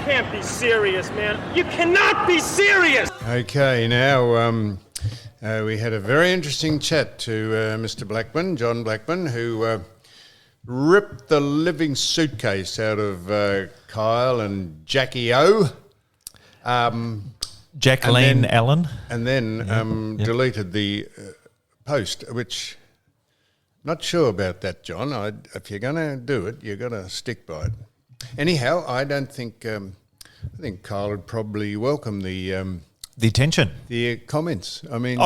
can't be serious, man. You cannot be serious! Okay, now we had a very interesting chat to Mr. Blackman, John Blackman, who ripped the living suitcase out of Kyle and Jackie O. Jacqueline Allen. And then deleted the post, which... Not sure about that, John. If you're going to do it, you've got to stick by it. Anyhow, I don't think... I think Kyle would probably welcome the attention, the comments. I mean,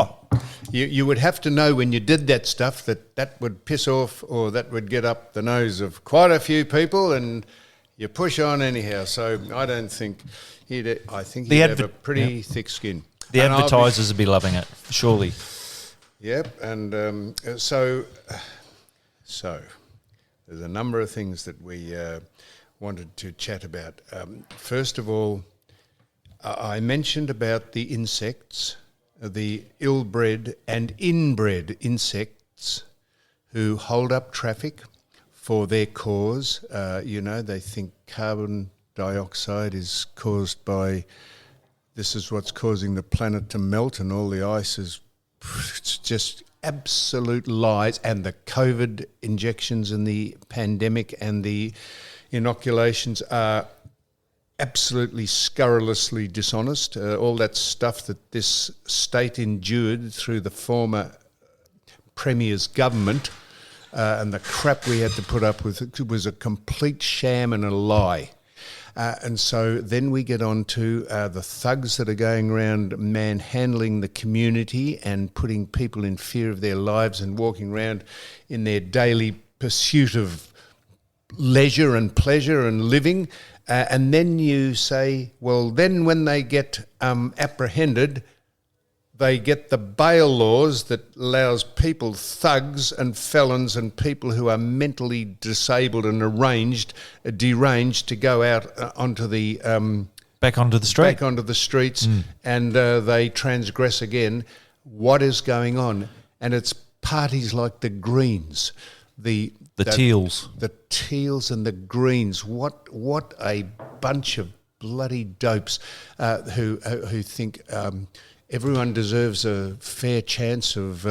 you would have to know when you did that stuff that would piss off or that would get up the nose of quite a few people, and you push on anyhow. So I don't think he'd. I think he'd have a pretty thick skin. The advertisers would be loving it, surely. Yep, and so there's a number of things that we wanted to chat about. First of all, I mentioned about the insects, the ill-bred and inbred insects who hold up traffic for their cause. They think carbon dioxide is caused by, this is what's causing the planet to melt and all the ice is... It's just absolute lies, and the COVID injections and the pandemic and the inoculations are absolutely scurrilously dishonest. All that stuff that this state endured through the former Premier's government and the crap we had to put up with, it was a complete sham and a lie. And so then we get on to the thugs that are going around manhandling the community and putting people in fear of their lives and walking around in their daily pursuit of leisure and pleasure and living. And then you say, well, then when they get apprehended, they get the bail laws that allows people, thugs and felons and people who are mentally disabled and deranged to go out onto the... back onto the street. Back onto the streets and they transgress again. What is going on? And it's parties like the Greens, the Teals. The Teals and the Greens. What a bunch of bloody dopes who think... everyone deserves a fair chance of...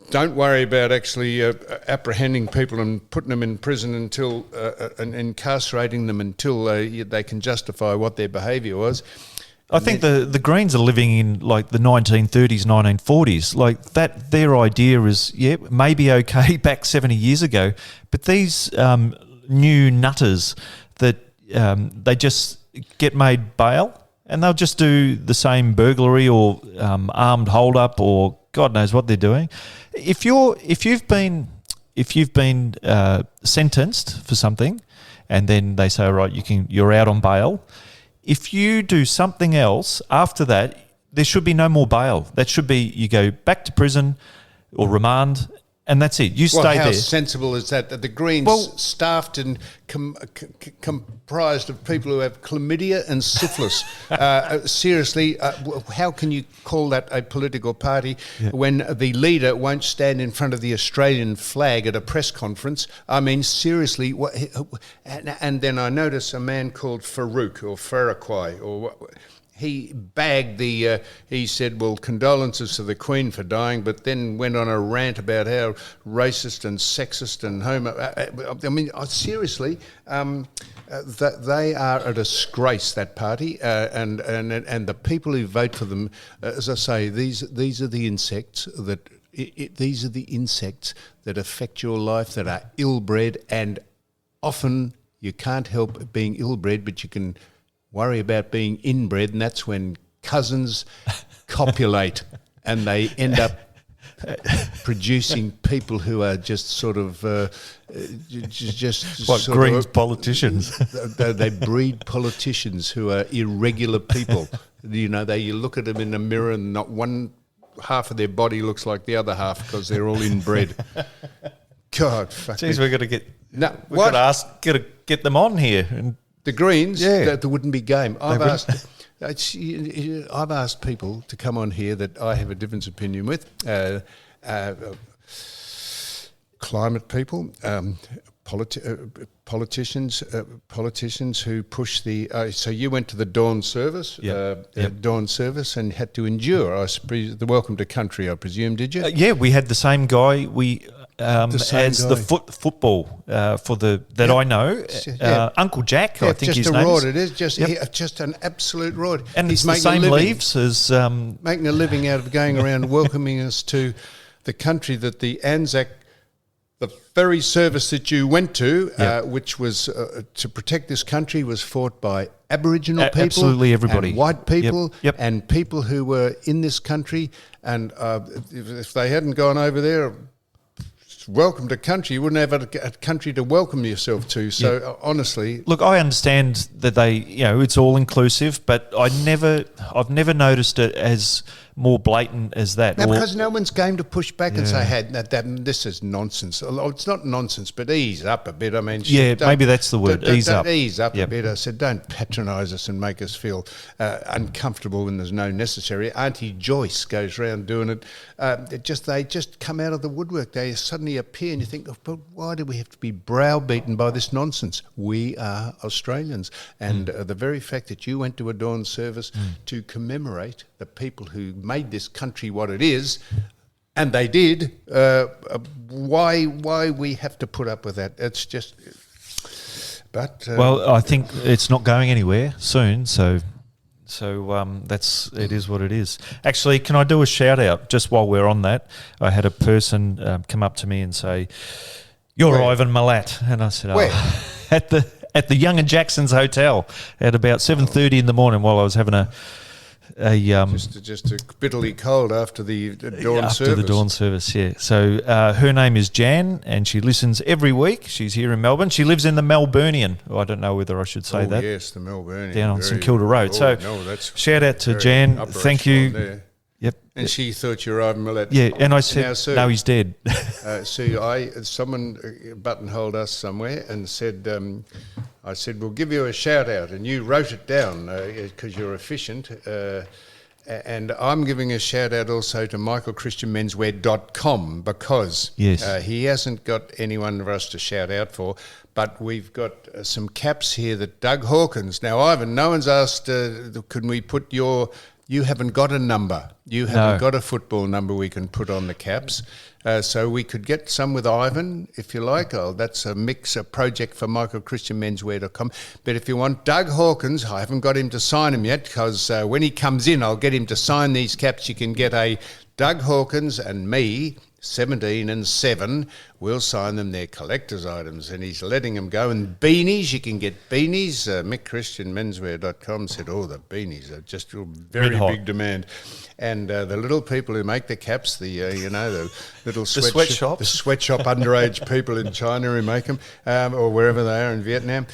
don't worry about actually apprehending people and putting them in prison until... and incarcerating them until they can justify what their behaviour was. I think the Greens are living in like the 1930s, 1940s. Like that, their idea is, maybe okay back 70 years ago, but these new nutters that they just get made bail... And they'll just do the same burglary or armed hold-up or God knows what they're doing. If you've been sentenced for something, and then they say, all right, you're out on bail. If you do something else after that, there should be no more bail. That should be you go back to prison or remand. And that's it. You stay there. How sensible is that? The Greens staffed and comprised of people who have chlamydia and syphilis. Seriously, how can you call that a political party when the leader won't stand in front of the Australian flag at a press conference? I mean, seriously. And then I notice a man called Farouk or Farraquai or... He bagged he said, well, condolences to the Queen for dying, but then went on a rant about how racist and sexist and I mean, seriously, they are a disgrace, that party, and the people who vote for them, as I say, these are the insects that... these are the insects that affect your life, that are ill-bred, and often you can't help being ill-bred, but you can... worry about being inbred, and that's when cousins copulate and they end up producing people who are just sort of Greens politicians. They breed politicians who are irregular people. You look at them in the mirror and not one half of their body looks like the other half because they're all inbred. God, fuck. Jeez, we've got to get... No, we've got to get them on here and... The Greens, there wouldn't be game. I've asked people to come on here that I have a different opinion with, climate people, politicians who push the. So you went to the dawn service, dawn service, and had to endure. I suppose the welcome to country. I presume, did you? Yeah, we had the same guy. The football for that I know, Uncle Jack. I think his name. Just a rod. It is just an absolute rod. And he's the same leaves as making a living out of going around welcoming us to the country that the Anzac. The ferry service that you went to, which was to protect this country, was fought by Aboriginal people, absolutely everybody, and white people, and people who were in this country. And if they hadn't gone over there, welcome to country, you wouldn't have a country to welcome yourself to. So honestly, look, I understand that it's all inclusive, but I've never noticed it as more blatant as that. No, because no one's game to push back and say, "Hey, this is nonsense." It's not nonsense, but ease up a bit. I mean, maybe that's the word. Ease up. Ease up a bit. I said, don't patronise us and make us feel uncomfortable when there's no necessary. Auntie Joyce goes around doing it. They just come out of the woodwork. They suddenly appear, and you think, but why do we have to be browbeaten by this nonsense? We are Australians, and the very fact that you went to a dawn service to commemorate the people who made this country what it is, and they did. Why we have to put up with that? It's just. But well, I think it's not going anywhere soon. So it is what it is. Actually, can I do a shout out just while we're on that? I had a person come up to me and say, "You're Ivan Milat," and I said, "Oh, at the Young and Jackson's Hotel at about 7:30 in the morning while I was having just a bitterly cold after the dawn service. After the dawn service, yeah. So her name is Jan, and she listens every week. She's here in Melbourne. She lives in the Melburnian. I don't know whether I should say that. Yes, the Melburnian. Down on St Kilda Road. Shout out to Jan. Thank you. There. Yep. And she thought you were Ivan Milat. Yeah, and I said, no, he's dead. Someone buttonholed us somewhere and said, I said, we'll give you a shout out, and you wrote it down because you're efficient. And I'm giving a shout out also to michaelchristianmenswear.com because he hasn't got anyone for us to shout out for, but we've got some caps here that Doug Hawkins. Now, Ivan, no one's asked, can we put you haven't got a number. You haven't got a football number we can put on the caps. So we could get some with Ivan, if you like. That's a project for michaelchristianmenswear.com. But if you want Doug Hawkins, I haven't got him to sign him yet because when he comes in, I'll get him to sign these caps. You can get a Doug Hawkins and me, 17 and 7, we'll sign them. They're collector's items, and he's letting them go. And beanies, you can get beanies. MickChristianMenswear.com said, the beanies are just very big demand. And the little people who make the caps, the little sweatshop underage people in China who make them, or wherever they are in Vietnam,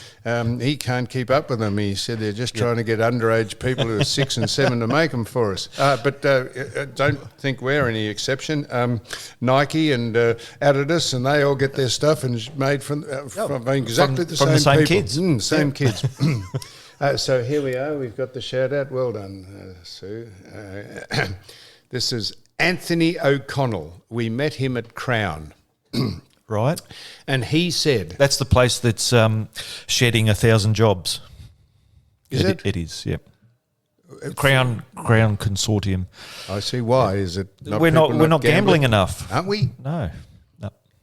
he can't keep up with them. He said they're just trying to get underage people who are 6 and 7 to make them for us. But don't think we're any exception. Nike and Adidas, and they all get their stuff and it's made from exactly the same kids. Same kids. So here we are. We've got the shout out. Well done, Sue. This is Anthony O'Connell. We met him at Crown. Right. And he said... That's the place that's shedding 1,000 jobs. Is it? It is, yep. Crown Consortium. I see. Why? Is it we're not gambling enough. Aren't we? No.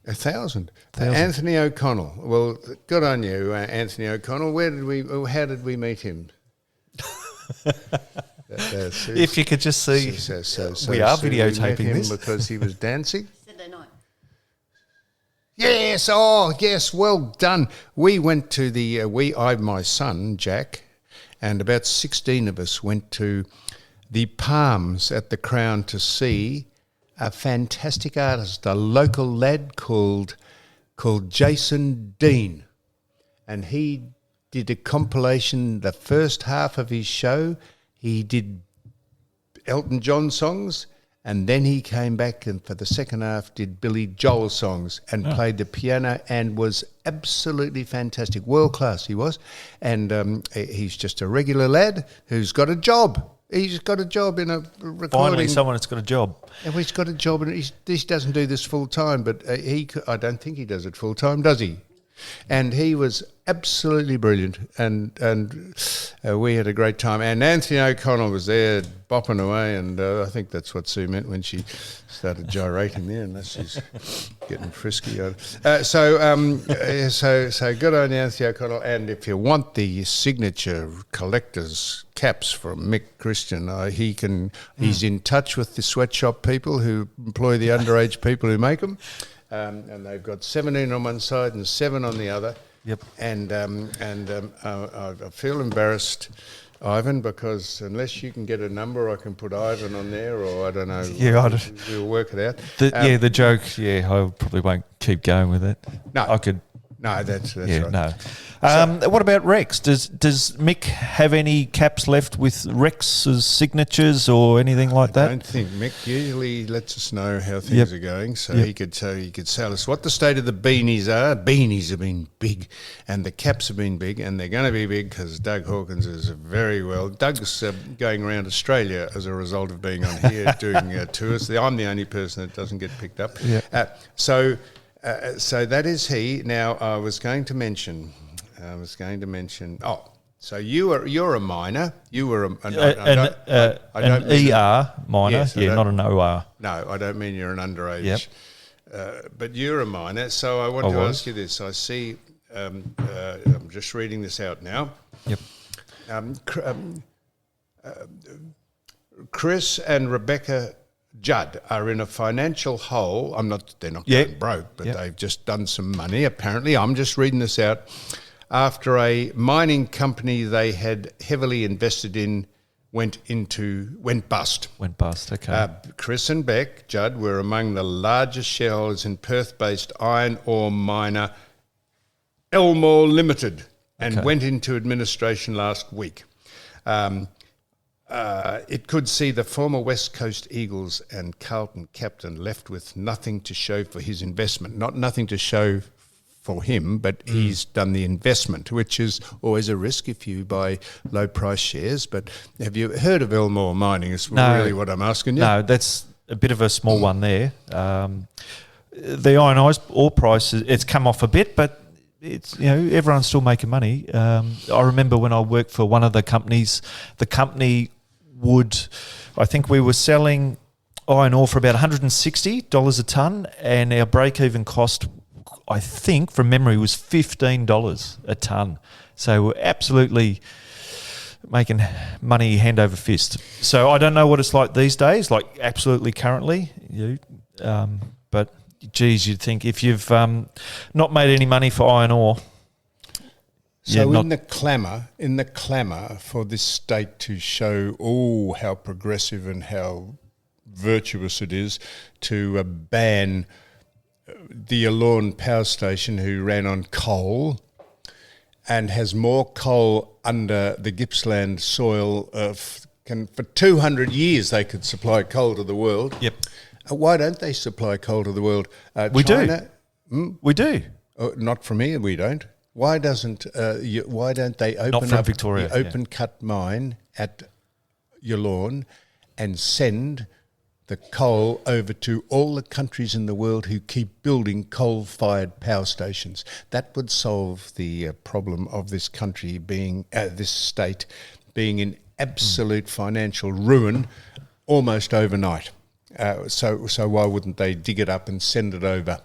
1,000. Anthony O'Connell. Well, good on you, Anthony O'Connell. How did we meet him? If you could just see, we are videotaping this because he was dancing. Sunday night. Yes. Yes. Well done. We went to my son Jack, and about 16 of us went to the Palms at the Crown to see a fantastic artist, a local lad called Jason Dean, and he did a compilation. The first half of his show, he did Elton John songs, and then he came back and for the second half did Billy Joel songs and played the piano and was absolutely fantastic, world class he was, and he's just a regular lad who's got a job. He's got a job in a recording. Finally, someone that's got a job. And he's got a job, and he doesn't do this full time, but I don't think he does it full time, does he? And he was absolutely brilliant, and we had a great time. And Anthony O'Connell was there bopping away, and I think that's what Sue meant when she started gyrating there, unless she's getting frisky. So good on Anthony O'Connell. And if you want the signature collector's caps from Mick Christian, he's in touch with the sweatshop people who employ the underage people who make them. And they've got 17 on one side and 7 on the other. Yep. And I feel embarrassed, Ivan, because unless you can get a number, I can put Ivan on there, or I don't know. Yeah, we'll work it out. The joke. Yeah, I probably won't keep going with it. No, I could. No, that's Yeah, right. no. What about Rex? Does Mick have any caps left with Rex's signatures or anything like that? I don't think Mick usually lets us know how things are going, so he could tell us what the state of the beanies are. Beanies have been big, and the caps have been big, and they're going to be big because Doug Hawkins is very well. Doug's going around Australia as a result of being on here doing tours. I'm the only person that doesn't get picked up. Yeah. So that is he. Now I was going to mention. Oh, so you're a minor. You were an ER minor. Yes, not an OR. No, I don't mean you're an underage. Yep. But you're a minor. So I want to ask you this. I see. I'm just reading this out now. Yep. Chris and Rebecca Judd are in a financial hole. They're not going broke, but they've just done some money. Apparently, I'm just reading this out. After a mining company they had heavily invested in went bust. Went bust. Okay. Chris and Beck Judd were among the largest shareholders in Perth-based iron ore miner Elmore Limited, and went into administration last week. It could see the former West Coast Eagles and Carlton captain left with nothing to show for his investment. Not nothing to show for him, but he's done the investment, which is always a risk if you buy low-price shares. But have you heard of Elmore Mining? Is really what I'm asking you. No, that's a bit of a small one there. The iron ore price, it's come off a bit, but it's, everyone's still making money. I remember when I worked for one of the companies, the company I think we were selling iron ore for about $160 a tonne, and our break-even cost, I think, from memory, was $15 a tonne. So we're absolutely making money hand over fist. So I don't know what it's like these days, like absolutely currently. But, geez, you'd think if you've not made any money for iron ore. So in the clamour for this state to show how progressive and how virtuous it is to ban the Alorn power station, who ran on coal and has more coal under the Gippsland soil, for 200 years they could supply coal to the world. Yep. Why don't they supply coal to the world? We China, do. We do. Not from here, we don't. Why don't they open up Victoria, the open cut mine at Yallourn and send the coal over to all the countries in the world who keep building coal-fired power stations? That would solve the problem of this country this state being in absolute financial ruin almost overnight. So why wouldn't they dig it up and send it over?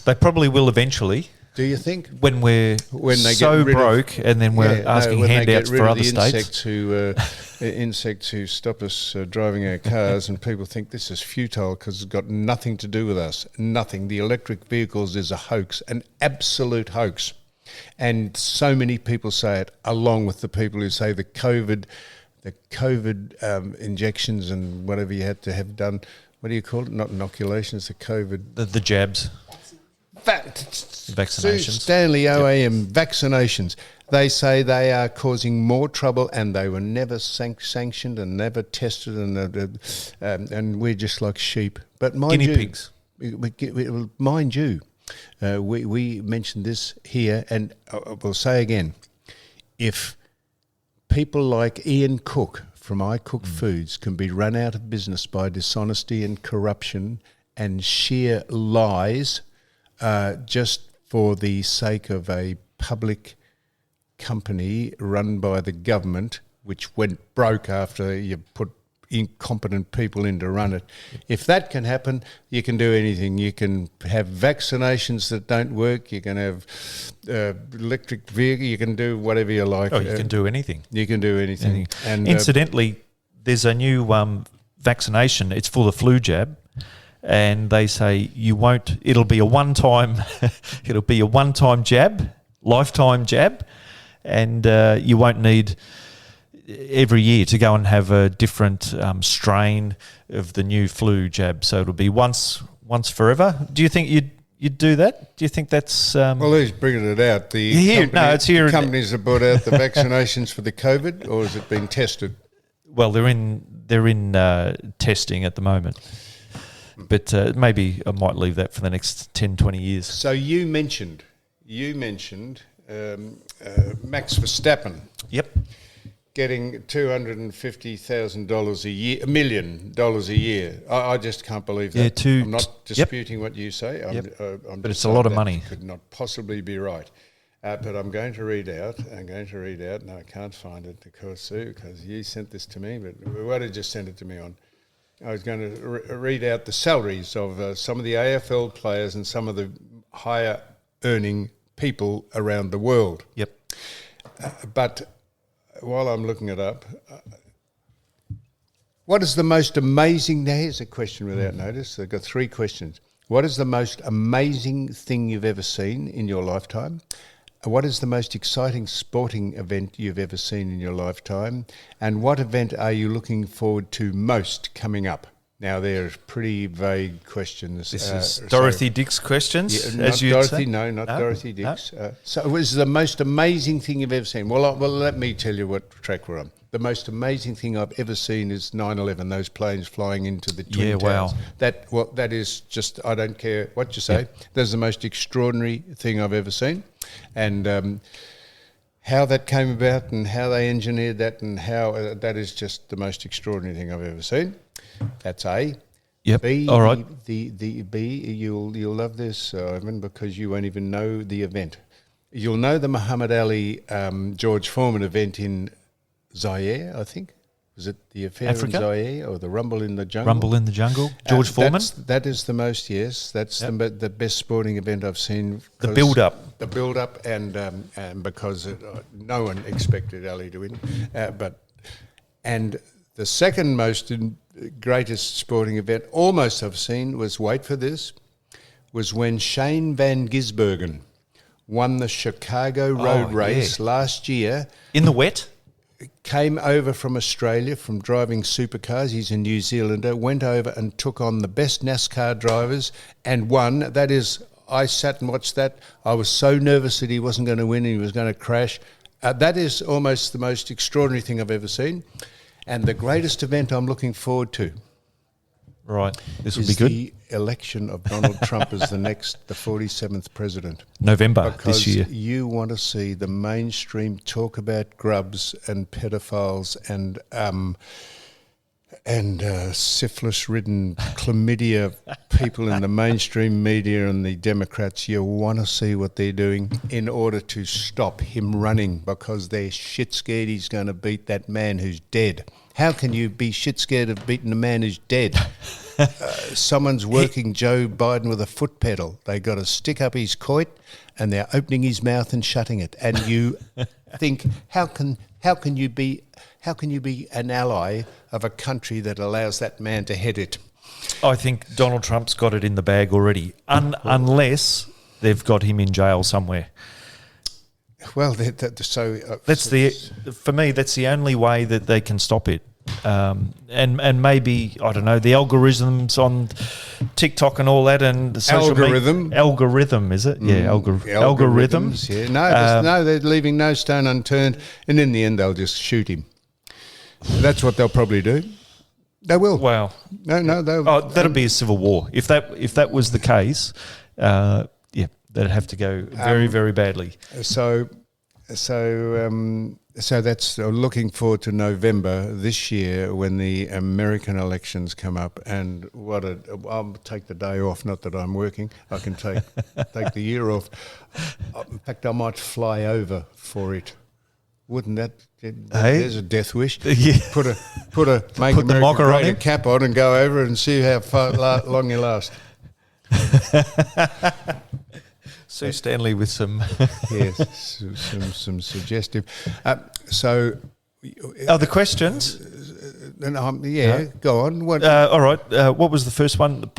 They probably will eventually. Do you think? When they so broke, and then we're asking handouts for other states. Insects who stop us driving our cars, and people think this is futile because it's got nothing to do with us. Nothing. The electric vehicles is a hoax, an absolute hoax. And so many people say it, along with the people who say the COVID injections and whatever you had to have done. What do you call it? Not inoculations, the COVID. The jabs. Vaccinations. Stanley OAM, vaccinations. They say they are causing more trouble, and they were never sanctioned and never tested, and we're just like sheep. But guinea pigs. Mind you, we mentioned this here, and we'll say again, if people like Ian Cook from I Cook Foods can be run out of business by dishonesty and corruption and sheer lies, just for the sake of a public company run by the government, which went broke after you put incompetent people in to run it. If that can happen, you can do anything. You can have vaccinations that don't work. You can have electric vehicle. You can do whatever you like. Oh, you can do anything. You can do anything. And incidentally, there's a new vaccination. It's for the flu jab, and they say you won't. It'll be a one-time. It'll be a one-time jab, lifetime jab, and you won't need every year to go and have a different strain of the new flu jab. So it'll be once forever. Do you think you'd do that? Do you think that's... well, he's bringing it out. It's here. Companies have brought out the vaccinations for the COVID, or has it been tested? Well, they're in testing at the moment. But maybe I might leave that for the next 10, 20 years. So you mentioned Max Verstappen. Yep. Getting $250,000 a year, $1 million a year. I just can't believe that. Yeah, I'm not disputing what you say. But it's a lot of money. Could not possibly be right. But I'm going to read out. No, I can't find it because you sent this to me. But what did you send it to me on? I was going to read out the salaries of some of the AFL players and some of the higher earning people around the world. Yep. But while I'm looking it up, what is the most amazing... Now, here's a question without notice. I've got 3 questions. What is the most amazing thing you've ever seen in your lifetime? What is the most exciting sporting event you've ever seen in your lifetime? And what event are you looking forward to most coming up? Now, they're pretty vague questions. This is Dorothy Dix questions, as you'd say? No, not Dorothy Dix. So it was the most amazing thing you've ever seen. Well, let me tell you what track we're on. The most amazing thing I've ever seen is 9/11, those planes flying into the Twin Towers. Wow. That is just, I don't care what you say. Yeah. That's the most extraordinary thing I've ever seen. And how that came about and how they engineered that and how that is just the most extraordinary thing I've ever seen. That's A. Yep. B. All right. The B. You'll love this, Ivan, because you won't even know the event. You'll know the Muhammad Ali George Foreman event in Zaire, I think. Was it the affair Africa? in Zaire or the Rumble in the Jungle? Rumble in the Jungle. George Foreman. That is the most. Yes, that's the best sporting event I've seen. The build-up. The build-up, and because no one expected Ali to win, and the second most greatest sporting event almost I've seen was, wait for this, was when Shane Van Gisbergen won the Chicago road race last year. In the wet? Came over from Australia from driving supercars. He's a New Zealander. Went over and took on the best NASCAR drivers and won. That is, I sat and watched that. I was so nervous that he wasn't going to win and he was going to crash. That is almost the most extraordinary thing I've ever seen. And the greatest event I'm looking forward to, right, this will be good, the election of Donald Trump as the 47th president. November this year. Because you want to see the mainstream talk about grubs and pedophiles and syphilis-ridden chlamydia people in the mainstream media and the Democrats. You want to see what they're doing in order to stop him running, because they're shit scared he's going to beat that man who's dead. How can you be shit scared of beating a man who's dead? Someone's working Joe Biden with a foot pedal. They got a stick up his coit and they're opening his mouth and shutting it. And you think, how can you be an ally of a country that allows that man to head it? I think Donald Trump's got it in the bag already, unless they've got him in jail somewhere. Well, for me, that's the only way that they can stop it. And maybe, I don't know, the algorithms on TikTok and all that, and the social algorithm, is it? Yeah, algorithms. Yeah, no, they're leaving no stone unturned, and in the end, they'll just shoot him. That's what they'll probably do. They will. Wow. No. That'd be a civil war if that was the case. That'd have to go very, very badly. So, So that's looking forward to November this year when the American elections come up, and I'll take the day off. Not that I'm working, I can take the year off. In fact, I might fly over for it. Wouldn't that? There's a death wish. Yeah. Put make Put the America mocker on great him. a cap on and go over and see how long you last. Sue Stanley with some. Yes, some suggestive. So, Other questions? go on. What All right. What was the first one?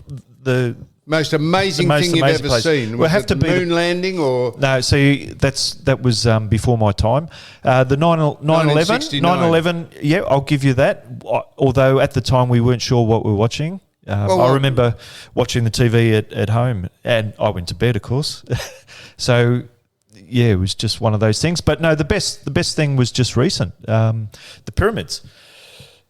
The most amazing most thing you've amazing ever place. seen? Well, Was have it to the be the- moon landing or? No, see, that was before my time. The 9/11, 1969. yeah, I'll give you that. Although at the time we weren't sure what we were watching. I remember watching the TV at home, and I went to bed, of course. So, yeah, it was just one of those things. But no, the best thing was just recent. The pyramids.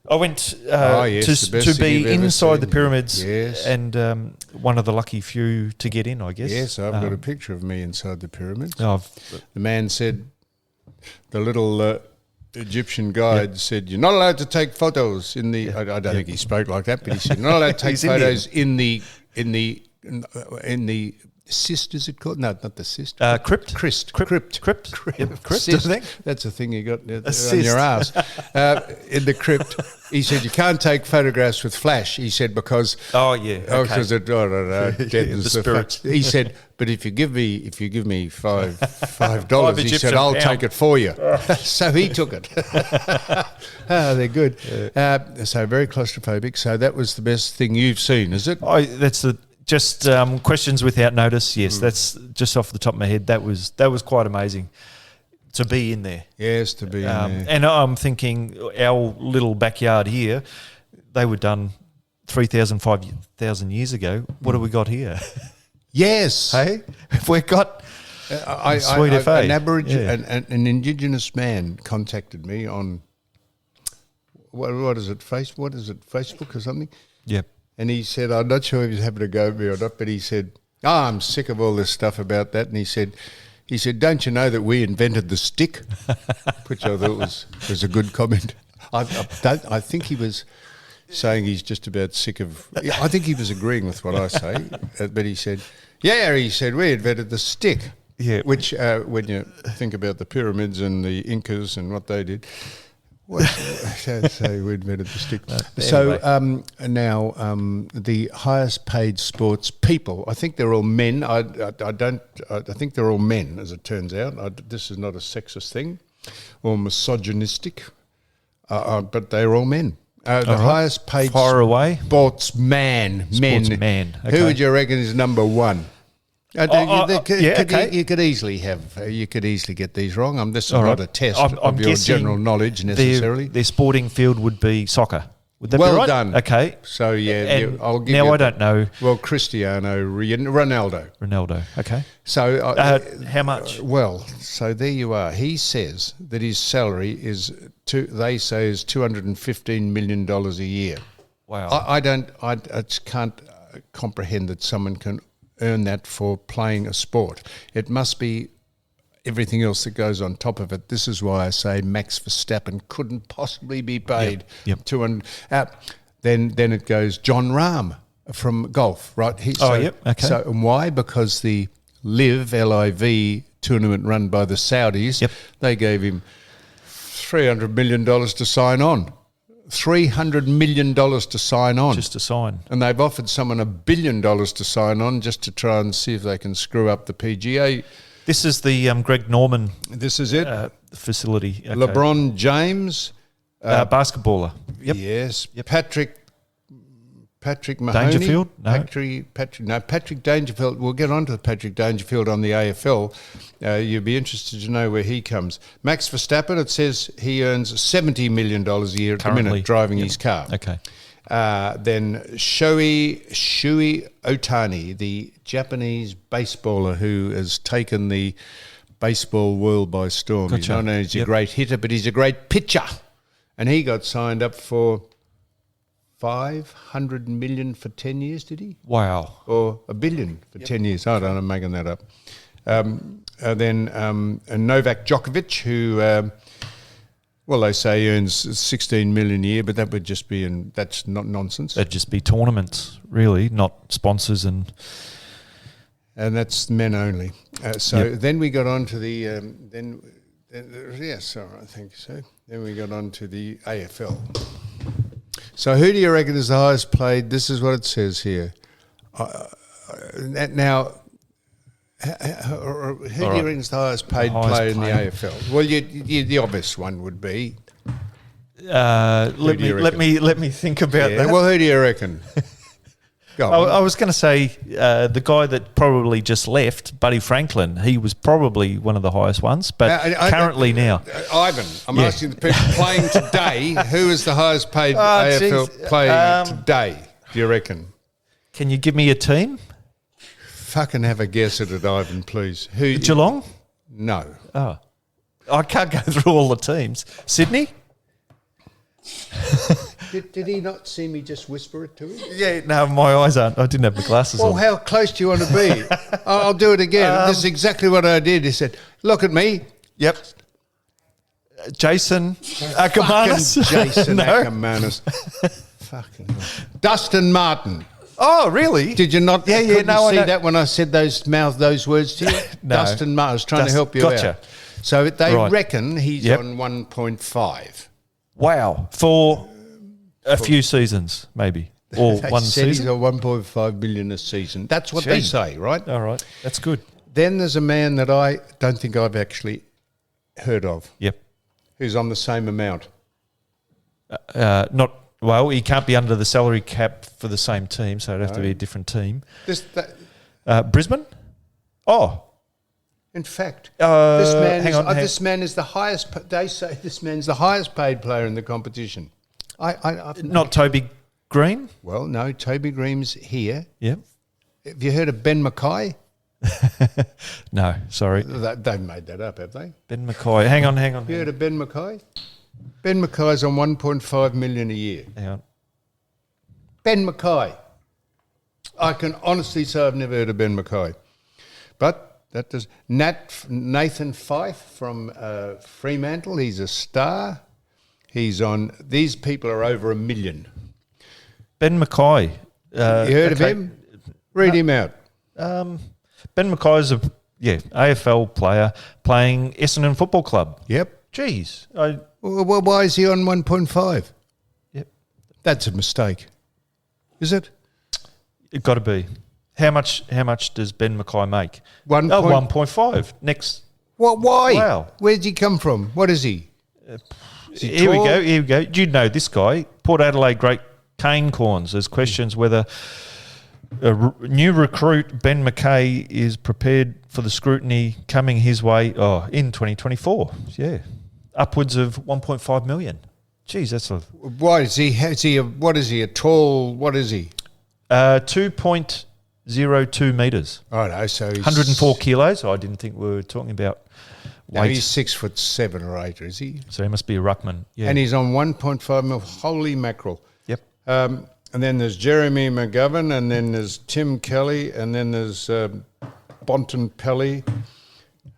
I went Yes, the best to thing you've be ever inside the seen. pyramids, Yes. and one of the lucky few to get in, I guess. Yes, I've got a picture of me inside the pyramids. Oh, The man said, the little Egyptian guide said, "You're not allowed to take photos in the." I don't think he spoke like that, but he said, "You're not allowed to take He's photos in the cyst." Is it called? No, not the cyst. crypt? Crypt. Crypt. Yep, crypt, Cyst. I think. That's a thing you got on cyst. your ass. In the crypt, he said you can't take photographs with flash. He said because Oh yeah. oh, Okay. because it deadens the the spirits. He said, but if you give me $5, he Egyptian said I'll pound. take it for you. So he took it. They're good. So very claustrophobic. So that was the best thing you've seen, is it? Oh, that's just questions without notice. Yes, that's just off the top of my head. That was quite amazing to be in there. Yes, to be in there. And I'm thinking our little backyard here, they were done 3,000, 5,000 years ago. What have we got here? Yes. Hey, we've got sweet FA. An Indigenous man contacted me on what is it? Facebook or something? Yep. And he said, I'm not sure if he's happy to go with me or not, but he said, I'm sick of all this stuff about that. And he said, don't you know that we invented the stick? Which I thought was a good comment. I think he was saying he's just about sick of. I think he was agreeing with what I say, but he said, we invented the stick. Yeah. Which, when you think about the pyramids and the Incas and what they did. So we invented the stick. So now the highest paid sports people, I think they're all men. I think they're all men, as it turns out. This is not a sexist thing or misogynistic, but they're all men. The highest paid Far away. sportsman. Sportsman, Who okay. would you reckon is number one? You could easily get these wrong. This is All not right. a test I'm of your guessing general knowledge necessarily. Their sporting field would be soccer. Would that be Well right? done. Okay. So And I'll give now you. I don't know Well, Cristiano Ronaldo. Ronaldo. Okay. So How much? Well, so there you are. He says that his salary is $215 million a year. Wow. I just can't comprehend that someone can earn that for playing a sport. It must be everything else that goes on top of it. This is why I say Max Verstappen couldn't possibly be paid Yep. 200. Then it goes John Rahm from golf, right? Okay. So and why? Because the LIV tournament run by the Saudis, Yep. they gave him $300 million to sign on. $300 million to sign on. Just a sign. And they've offered someone $1 billion to sign on just to try and see if they can screw up the PGA. This is the Greg Norman This is it. facility. Okay. LeBron James. Basketballer. Yep. Yes. Patrick Mahoney. Dangerfield? No. Patrick Dangerfield. We'll get on to Patrick Dangerfield on the AFL. You'd be interested to know where he comes. Max Verstappen, it says he earns $70 million a year at the Currently. minute driving his car. Okay. Then Shuei Otani, the Japanese baseballer who has taken the baseball world by storm. He's Gotcha. not only a great hitter, but he's a great pitcher. And he got signed up for $500 million for 10 years, did he? Wow. Or $1 billion for 10 years. I don't know, I'm making that up. Novak Djokovic, who, they say earns 16 million a year, but that would just be, that's not nonsense. That'd just be tournaments, really, not sponsors and that's men only. Then we got on to the I think so. Then we got on to the AFL. So who do you reckon is the highest paid? This is what it says here. Now, who do you reckon is the highest paid player in the AFL? Well, the obvious one would be. Let me think about that. Well, who do you reckon? I was going to say the guy that probably just left, Buddy Franklin. He was probably one of the highest ones, but currently now. Ivan, I'm asking the people playing today, who is the highest paid AFL player today, do you reckon? Can you give me a team? Fucking have a guess at it, Ivan, please. Who? Geelong? No. Oh. I can't go through all the teams. Sydney? Did he not see me just whisper it to him? Yeah, no, my eyes aren't. I didn't have my glasses on. Well, how close do you want to be? I'll do it again. This is exactly what I did. He said, look at me. Yep. Jason Ackermanis. Jason Ackermanis. Fucking hell. Dustin Martin. Oh, really? Did you not see that when I said those words to you? No. Dustin Martin. I was trying to help you out. So they reckon he's on 1.5. Wow. For a few seasons, maybe. Or one season? He's got 1.5 million a season. That's what they say, right? All right. That's good. Then there's a man that I don't think I've actually heard of. Yep. Who's on the same amount. He can't be under the salary cap for the same team, so it'd have to be a different team. Brisbane? Oh. In fact, this man is the highest. They say this man's the highest paid player in the competition. Not Toby Green? Well, no, Toby Green's here. Yep. Have you heard of Ben Mackay? No, sorry. They've made that up, have they? Ben Mackay. Hang on. You heard of Ben Mackay? Ben Mackay's on 1.5 million a year. Hang on. Ben Mackay. I can honestly say I've never heard of Ben Mackay. But that does. Nathan Fyfe from Fremantle. He's a star. He's on. These people are over $1 million. Ben Mackay. You heard of him? Read him out. Ben Mackay's a AFL player playing Essendon Football Club. Yep. Jeez. Well, why is he on 1.5? Yep. That's a mistake. Is it? It got to be. How much does Ben Mackay make? 1.5. Next. What? Why? Wow. Where's he come from? What is he? Here we go. You know this guy. Port Adelaide great Kane Corns. There's questions whether new recruit Ben Mackay is prepared for the scrutiny coming his way in 2024. Yeah. Upwards of 1.5 million. Geez, that's a... Why is he? What is he? A tall... What is he? 2.02 metres. Oh, no, so he's... 104 kilos. I didn't think we were talking about weight. No, he's 6'7" or 8", is he? So he must be a ruckman. Yeah. And he's on 1.5 mil. Holy mackerel. Yep. And then there's Jeremy McGovern, and then there's Tim Kelly, and then there's Bonton Pelly.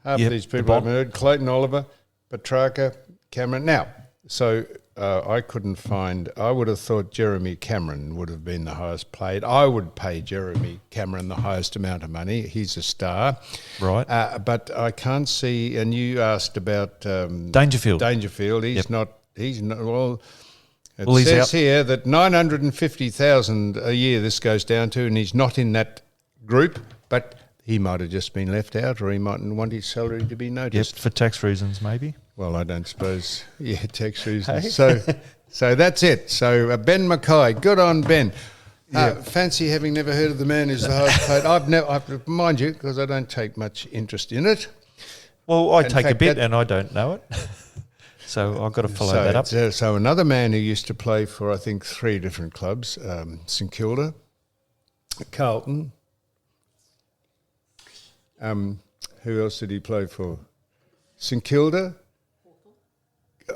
Half of these people I've heard. Clayton Oliver, Petrarca, Cameron. Now, so I couldn't find... I would have thought Jeremy Cameron would have been the highest paid. I would pay Jeremy Cameron the highest amount of money. He's a star. Right. But I can't see... And you asked about... Dangerfield. He's not... Well... It Well, says here that 950,000 a year this goes down to, and he's not in that group, but he might have just been left out, or he mightn't want his salary to be noticed. Yep, for tax reasons, maybe. Well, I don't suppose. Yeah, tax reasons. So that's it. So Ben Mackay, good on Ben. Fancy having never heard of the man who's the highest paid. I've mind you, because I don't take much interest in it. Well, I take a bit, and I don't know it. So I've got to follow that up. So another man who used to play for, I think, 3 different clubs, St Kilda, Carlton. Who else did he play for? St Kilda.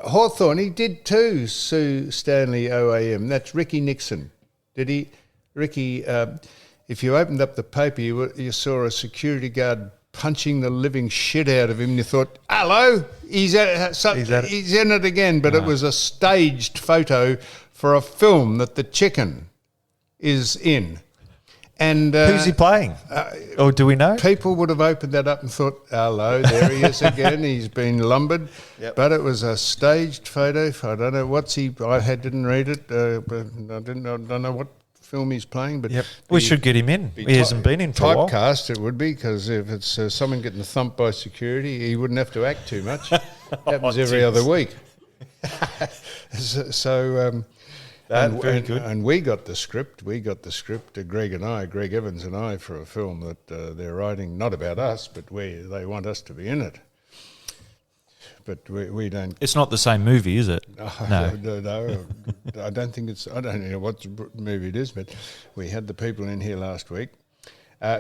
Hawthorn. He did too, Sue Stanley OAM. That's Ricky Nixon. Did he? Ricky, if you opened up the paper, you saw a security guard punching the living shit out of him. And you thought, hello, he's in it again. But it was a staged photo for a film that the chicken is in. And Who's he playing? Or do we know? People would have opened that up and thought, hello, there he is again. He's been lumbered. Yep. But it was a staged photo. I don't know didn't read it. But I don't know what film he's playing. But we should get him in. He hasn't been in for a while. Typecast it would be, because if it's someone getting thumped by security, he wouldn't have to act too much. Happens every other week. Very good. And we got the script. Greg Evans and I, for a film that they're writing, not about us, but they want us to be in it. But we don't. It's not the same movie, is it? No. I don't think it's. I don't know what movie it is, but we had the people in here last week.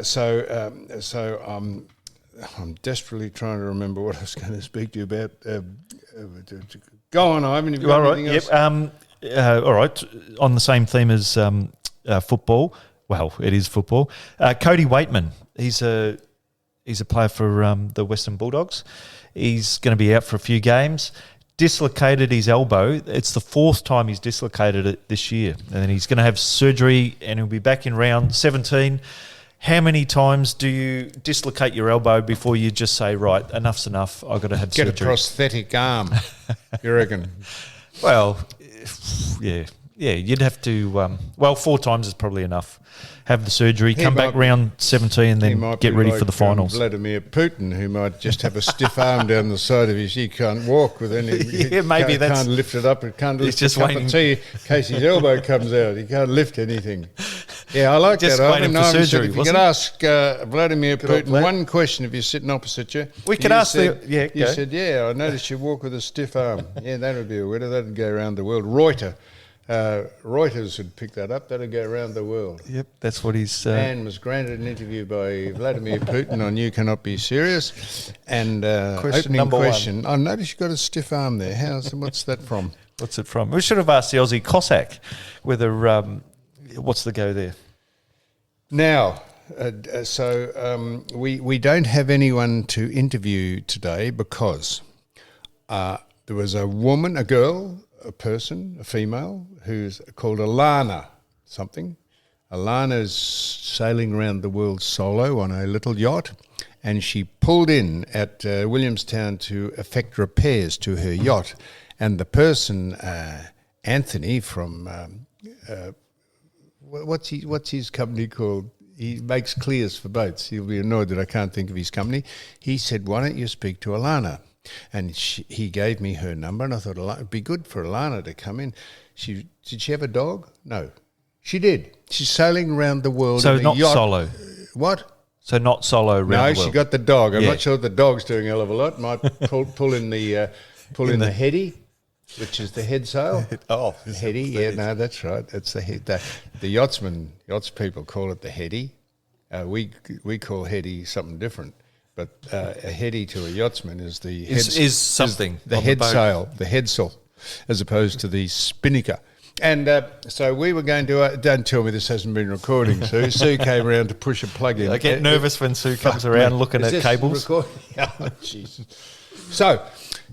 So I'm desperately trying to remember what I was going to speak to you about. Go on, Ivan. Have you got anything else? All right. On the same theme as football. Well, it is football. Cody Waitman. He's a player for the Western Bulldogs. He's going to be out for a few games. Dislocated his elbow. It's the 4th time he's dislocated it this year. And then he's going to have surgery and he'll be back in round 17. How many times do you dislocate your elbow before you just say, right, enough's enough, I've got to have surgery? Get a prosthetic arm, you reckon? Well, yeah, you'd have to, 4 times is probably enough. Have the surgery, come back round 17 and then get ready for the finals. Vladimir Putin, who might just have a stiff arm down the side of his, he can't walk with any, can't lift it up, it can't lift a cup of tea in case his elbow comes out, he can't lift anything. Yeah, I like just that. Waiting for surgery, if you could ask Vladimir Putin one question if you're sitting opposite you. We could ask You said, I noticed you walk with a stiff arm. Yeah, that would be a winner. That would go around the world. Reuters would pick that up. That would go around the world. Yep, that's what he's... Man was granted an interview by Vladimir Putin on You Cannot Be Serious. And opening question. I noticed you got a stiff arm there. What's that from? What's it from? We should have asked the Aussie Cossack whether... what's the go there? Now, we don't have anyone to interview today because there was a woman, a girl, a person, a female, who's called Alana something. Alana's sailing around the world solo on a little yacht, and she pulled in at Williamstown to effect repairs to her yacht. And the person, Anthony from... What's his company called? He makes clears for boats. He'll be annoyed that I can't think of his company. He said, why don't you speak to Alana? And he gave me her number, and I thought it'd be good for Alana to come in. Did she have a dog? No. She did. She's sailing around the world in a not yacht. Solo? What? So not solo around the world? No, she got the dog. I'm not sure the dog's doing a hell of a lot. Might pull in the heady, which is the head sail. Heady, yeah, no, that's right. That's the head. The yachts people call it the heady. We call heady something different. But a heady to a yachtsman is the head sail, the head sail, as opposed to the spinnaker. And so we were going to, don't tell me this hasn't been recording, Sue. Sue came around to push a plug in. I get nervous when Sue comes around looking at cables. Oh, Jesus. So,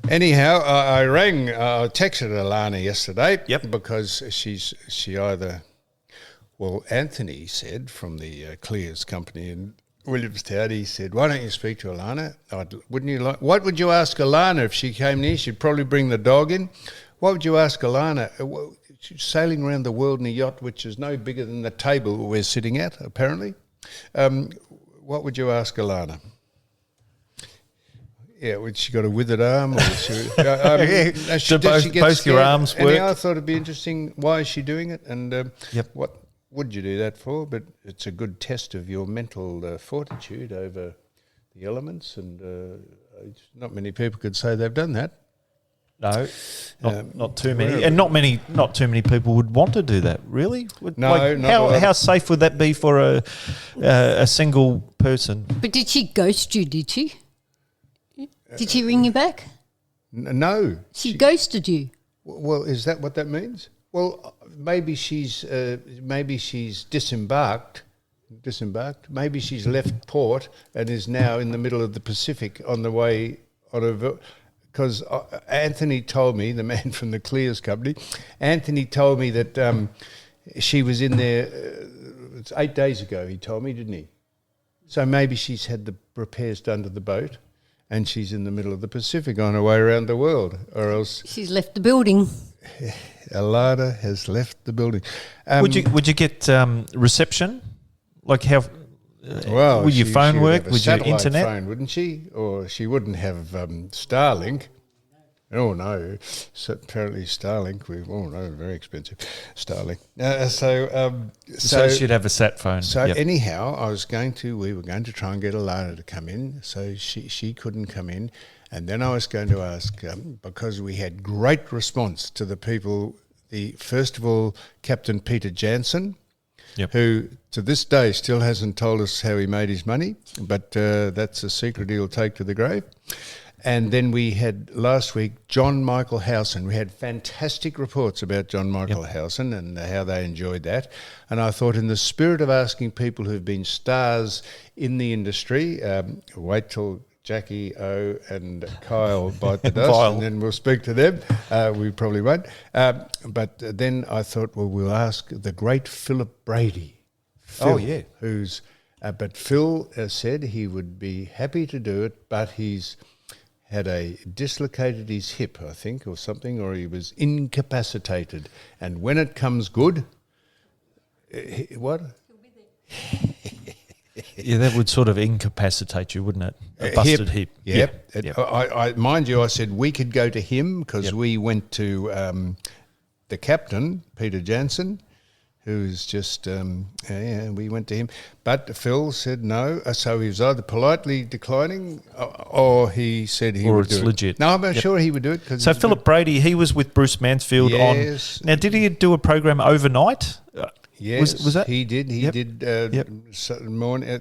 anyhow, I texted Alana yesterday because she either, Anthony said from the Clears company in Williamstown, he said, why don't you speak to Alana? What would you ask Alana if she came near? She'd probably bring the dog in. What would you ask Alana? She's sailing around the world in a yacht which is no bigger than the table we're sitting at, apparently. What would you ask Alana? Yeah, would she got a withered arm? Or both your arms work. I thought it'd be interesting. Why is she doing it? And what would you do that for? But it's a good test of your mental fortitude over the elements, and not many people could say they've done that. No, not too many, and not too many people would want to do that. Really? How safe would that be for a single person? But did she ghost you? Did she? Did she ring you back? No. She ghosted you. Well, is that what that means? Well, maybe she's disembarked disembarked. Maybe she's left port and is now in the middle of the Pacific on the way on a... Because Anthony told me, the man from the Clears company, Anthony told me that she was in there, it's 8 days ago, he told me, didn't he? So maybe she's had the repairs done to the boat and she's in the middle of the Pacific on her way around the world, or else... She's left the building. Alada has left the building. Would you get reception? Like how... Well, would your phone work? Would your internet? Phone, wouldn't she? Or she wouldn't have Starlink. Oh no! So apparently Starlink. Very expensive. Starlink. So she'd have a sat phone. So anyhow, we were going to try and get Alana to come in. So she couldn't come in, and then I was going to ask because we had great response to the people. First of all, Captain Peter Jansen. Yep. Who to this day still hasn't told us how he made his money, but that's a secret he'll take to the grave. And then we had last week John Michael Howson. We had fantastic reports about John Michael Howson and how they enjoyed that. And I thought, in the spirit of asking people who've been stars in the industry, wait till Jackie O and Kyle bite the dust, and then we'll speak to them. We probably won't. But then I thought, well, we'll ask the great Philip Brady. Phil, who's... but Phil said he would be happy to do it, but he's had dislocated his hip, I think, or something, or he was incapacitated. And when it comes good... what? Yeah, that would sort of incapacitate you, wouldn't it? A busted hip. Yep. I mind you, I said we could go to him because we went to the captain, Peter Jansen, who's just, we went to him. But Phil said no, so he was either politely declining or he said he would do it. Or it's legit. No, I'm sure he would do it. So Philip Brady, he was with Bruce Mansfield on... Now, did he do a program overnight? Yes, was that? He did. He did morning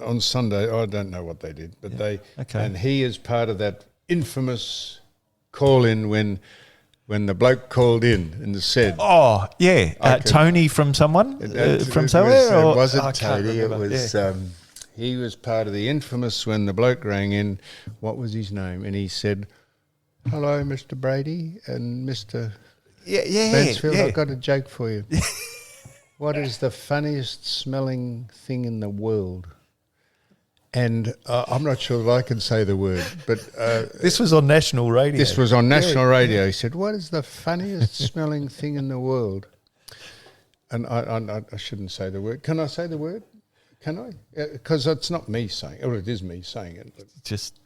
on Sunday. I don't know what they did, but they. Okay. And he is part of that infamous call-in when the bloke called in and said, "Oh, yeah, Tony from someone from somewhere." It wasn't Tony. It was. He was part of the infamous when the bloke rang in. What was his name? And he said, "Hello, Mr. Brady and Mr. Mansfield. I've got a joke for you." What is the funniest smelling thing in the world? And I'm not sure if I can say the word, but... this was on national radio. This was on national radio. He said, what is the funniest smelling thing in the world? And I shouldn't say the word. Can I say the word? Can I? Because it's not me saying it. Well, it is me saying it. But just...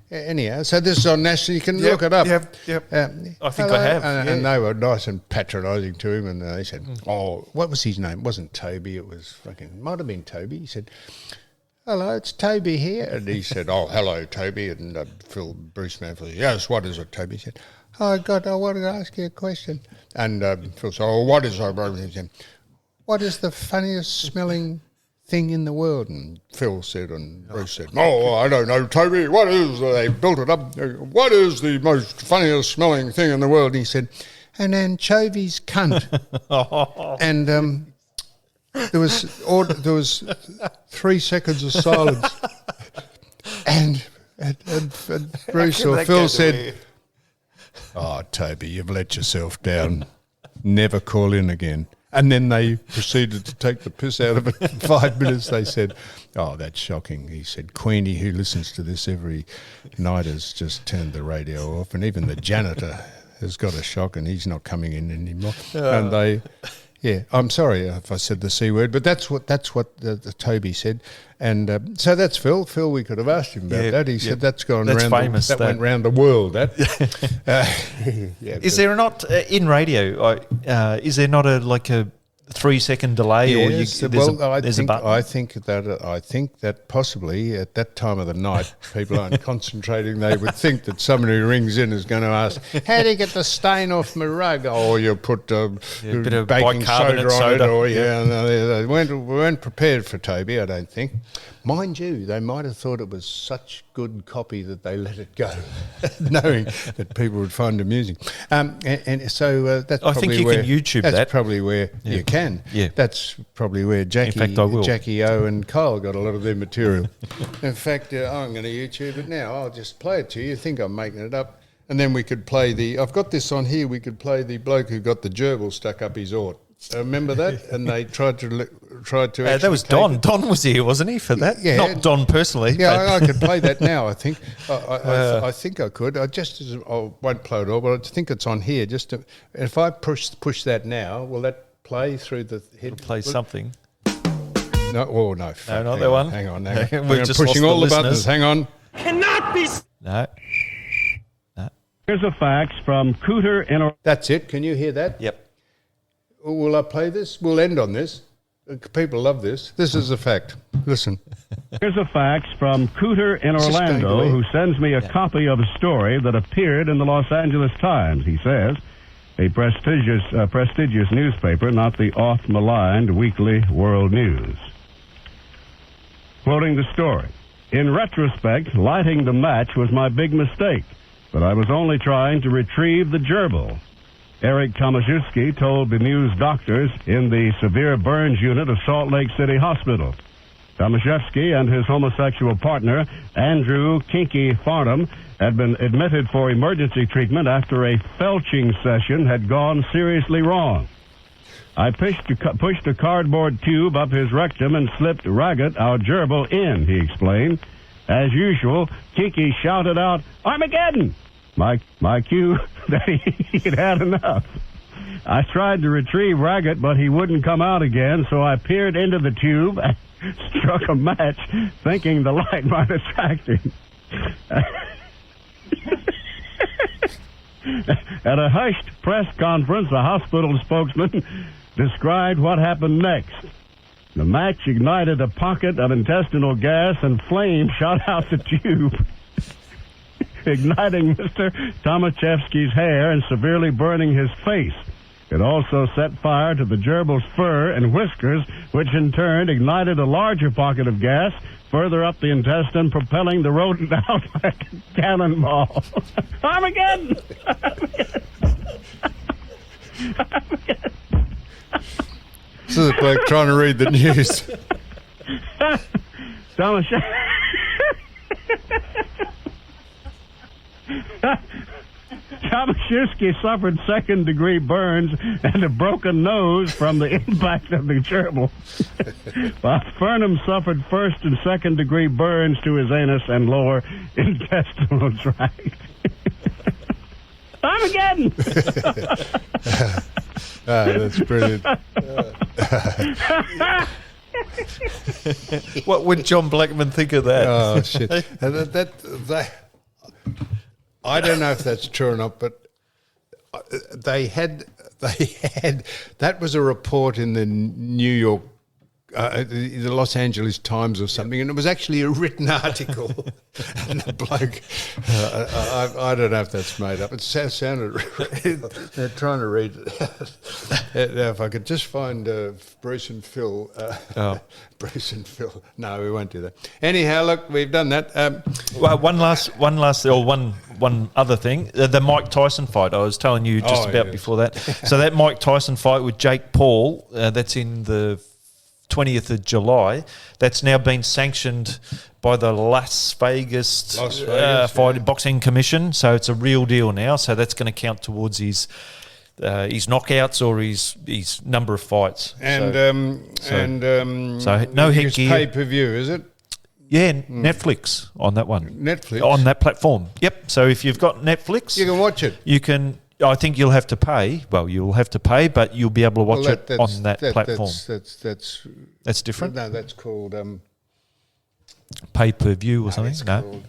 Anyhow, so this is on national. You can look it up. Yep. I think I have. And they were nice and patronising to him, and they said, "Oh, what was his name? It wasn't Toby. It was might have been Toby." He said, "Hello, it's Toby here," and he said, "Oh, hello, Toby." And Bruce Manfield, "Yes, what is it, Toby?" He said, "Oh God, I wanted to ask you a question." And Phil said, "Oh, what is it?" He said, "What is the funniest smelling thing in the world?" And Phil said, and Bruce said, "Oh, I don't know, Toby. What is?" They built it up. "What is the most funniest smelling thing in the world?" And he said, "An anchovy's cunt." And there was 3 seconds of silence, and Bruce or Phil said, "Oh, Toby, you've let yourself down. Never call in again." And then they proceeded to take the piss out of it. In 5 minutes, they said, "Oh, that's shocking." He said, "Queenie, who listens to this every night, has just turned the radio off. And even the janitor has got a shock and he's not coming in anymore." And they... Yeah, I'm sorry if I said the C word, but that's what the Toby said. And so that's Phil. Phil, we could have asked him about that. He said that's gone around. Famous. That went round the world. That. Is there not in radio? Is there not a 3-second delay? Yes, or there's a button? I think that possibly at that time of the night, people aren't concentrating. They would think that someone who rings in is going to ask, "How do you get the stain off my rug?" Or you put a bit of baking soda on it. Or they weren't prepared for Toby, I don't think. Mind you, they might have thought it was such good copy that they let it go, knowing that people would find it amusing. And so that's I probably think you can YouTube that. That's probably where you can. can. Yeah. That's probably where fact, I will. Jackie O and Kyle got a lot of their material. In fact, I'm going to YouTube it now. I'll just play it to you. You think I'm making it up. And then we could play I've got this on here, we could play the bloke who got the gerbil stuck up his ort. Remember that? And they tried to that was Don. Don was here, wasn't he, for that? Yeah. Not Don personally. Yeah, I could play that now, I think. I think I could. I won't play it all, but I think it's on here. If I push that now, will that play through the head? It'll play something. No, oh, no. No, not that one. Hang on. We've just pushing lost all the the buttons. listeners. Hang on. Cannot be. No. Here's a fax from Cooter in... That's it. Can you hear that? Yep. Will I play this? We'll end on this. People love this. This is a fact. Listen. Here's a fax from Cooter in It's just going Orlando away. who sends me a copy of a story that appeared in the Los Angeles Times. He says, a prestigious newspaper, not the oft-maligned Weekly World News. Quoting the story, in retrospect, lighting the match was my big mistake, but I was only trying to retrieve the gerbil. Eric Tomaszewski told bemused doctors in the severe burns unit of Salt Lake City Hospital. Tomaszewski and his homosexual partner, Andrew Kinky Farnham, had been admitted for emergency treatment after a felching session had gone seriously wrong. I pushed a cardboard tube up his rectum and slipped Raggett, our gerbil, in, he explained. As usual, Kinky shouted out, Armageddon! My cue that he'd had enough. I tried to retrieve Raggett, but he wouldn't come out again, so I peered into the tube and struck a match, thinking the light might attract him. At a hushed press conference, a hospital spokesman described what happened next. The match ignited a pocket of intestinal gas and flame shot out the tube, igniting Mr. Tomaszewski's hair and severely burning his face. It also set fire to the gerbil's fur and whiskers, which in turn ignited a larger pocket of gas further up the intestine, propelling the rodent out like a cannonball. Armageddon! This is a bloke trying to read the news. Tomaszewski suffered second-degree burns and a broken nose from the impact of the gerbil, while Farnham suffered first and second-degree burns to his anus and lower intestinal tract. Armageddon! That's brilliant. What would John Blackman think of that? Oh, shit. I don't know if that's true or not, but they had that was a report in the New York, the Los Angeles Times or something, and it was actually a written article. And the bloke, I don't know if that's made up. It sounded. They're trying to read it. Now, if I could just find Bruce and Phil. Bruce and Phil. No, we won't do that. Anyhow, look, we've done that. Well, one other thing, the Mike Tyson fight. I was telling you just about before that. So that Mike Tyson fight with Jake Paul, that's in the 20th of July. That's now been sanctioned by the Las Vegas Boxing Commission. So it's a real deal now. So that's going to count towards his knockouts or his number of fights. And so no headgear. Pay-per-view, is it? Yeah, Netflix on that one. Netflix? On that platform. Yep. So if you've got Netflix, You can watch it. you can. I think you'll have to pay. Well, you'll have to pay, but you'll be able to watch it on that platform. That's different. No, that's called Pay-per-view or something. No.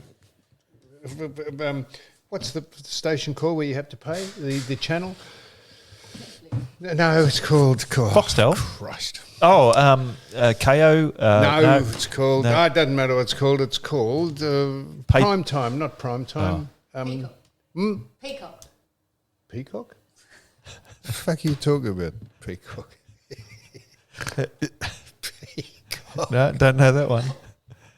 What's the station called where you have to pay the channel? No, it's called Foxtel. Christ. Oh, KO. No, it's called. No. It doesn't matter what it's called. It's called Prime Time, not Prime Time. Peacock. Peacock? The fuck are you talking about? Peacock. No, don't know that one.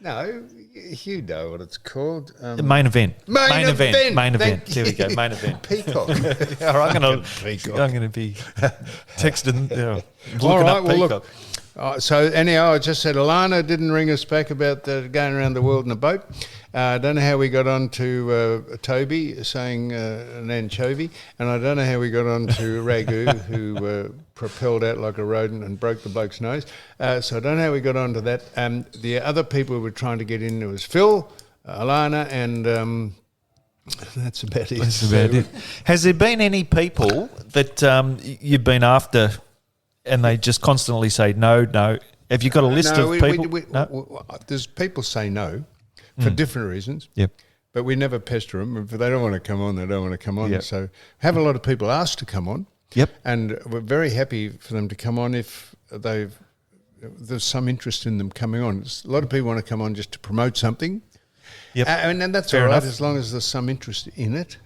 No, You know what it's called. Main event. Main event. Main Thank event. There we go. Main event. Peacock. All right, I'm going to be texting, looking All right, up well, Peacock. look. So anyhow, I just said Alana didn't ring us back about going around the world in a boat. I don't know how we got on to Toby saying an anchovy, and I don't know how we got on to Ragu, who propelled out like a rodent and broke the bloke's nose. So I don't know how we got on to that. The other people who were trying to get in, it was Phil, Alana, and that's about it. That's about it. Has there been any people that you've been after and they just constantly say no, no? Have you got a list of people? There's people say no for different reasons. Yep. But we never pester them. If they don't want to come on, they don't want to come on. Yep. So have a lot of people ask to come on. Yep. And we're very happy for them to come on if there's some interest in them coming on. A lot of people want to come on just to promote something. Yep. And that's Fair all right enough. as long as there's some interest in it.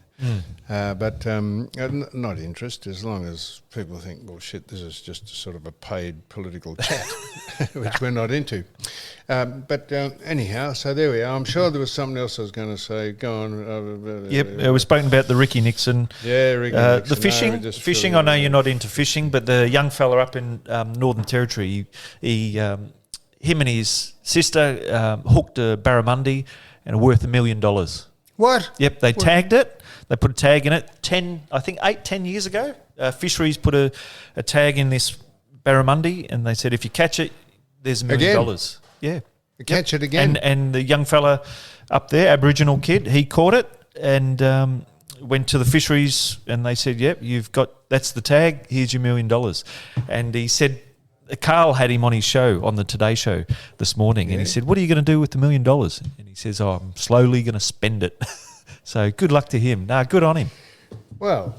But not interest, as long as people think, well, shit, this is just sort of a paid political chat, which we're not into. But anyhow, so there we are. I'm sure there was something else I was going to say. Go on. Yep, we're speaking about the Ricky Nixon. Yeah, Ricky Nixon. The fishing. No, Fishing, I know you're not into fishing, but the young fella up in Northern Territory, him and his sister hooked a barramundi and are worth $1 million. What? Yep, they tagged it. They put a tag in it 10 years ago. Fisheries put a tag in this barramundi and they said if you catch it, there's $1 million. Yeah. Catch it again? And the young fella up there, Aboriginal kid, he caught it and went to the fisheries and they said, yep, that's the tag, here's your $1 million. And he said, Carl had him on his show, on the Today Show this morning, and he said, what are you going to do with the $1 million? And he says, I'm slowly going to spend it. So good luck to him. No, good on him. Well,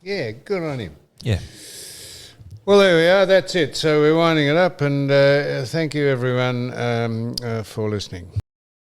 yeah, good on him. Yeah. Well, there we are. That's it. So we're winding it up, and thank you, everyone, for listening.